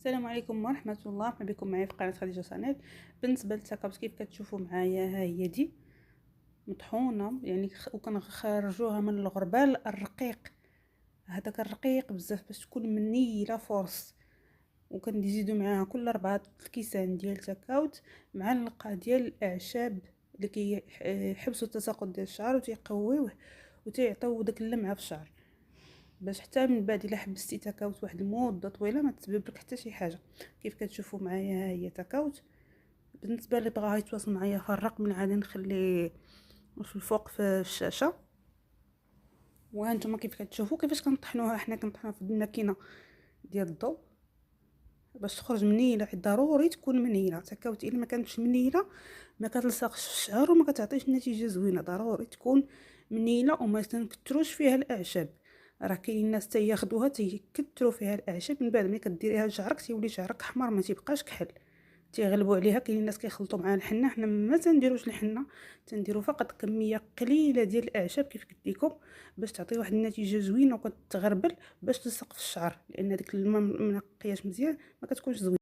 السلام عليكم ورحمه الله، مرحبا بكم معايا في قناه خديجه صنيع. بالنسبه للتكاوت كيف كتشوفوا معايا، ها هي دي مطحونه يعني وكنخرجوها من الغربال الرقيق. هذاك الرقيق بزاف باش تكون منيله فرص. وكنزيدوا معاها كل 4 الكيسان ديال تكاوت معلقه ديال الاعشاب اللي كيحبسوا التساقط ديال الشعر وتيقويوه وتيعطيو داك اللمعه في الشعر، باش حتى من بعد الا حبستي تكاوت واحد المده طويله ما تسبب لك حتى شي حاجه. كيف كتشوفوا معايا، ها هي تكاوت. بالنسبه اللي بغا يتواصل معايا في الرقم اللي غادي نخليه في الفوق في الشاشه. وهانتوما كيف كتشوفوا كيفاش كنطحنوها، حنا كنطحنوها في الماكينه ديال الضوء باش تخرج منيله. ضروري تكون منيله تكاوت، الا ما كانتش منيله ما كتلصقش في الشعر وما كتعطيش نتيجه زوينه. ضروري تكون منيله وما تنكتروش فيها الاعشاب. راه كاين الناس تياخذوها تيكثروا فيها الاعشاب، من بعد ملي كديريها لشعرك تيولي شعرك احمر ما تيبقاش كحل، تيغلبوا عليها. كاين الناس كيخلطوا معاها الحنه، حنا ما تنديروش الحنه، تنديروا فقط كميه قليله ديال الاعشاب كيف قلت لكم باش تعطي واحد النتيجه زوينه وكتغربل باش تلصق في الشعر، لان ديك الماء منقياش مزيان ما كتكونش زوينه.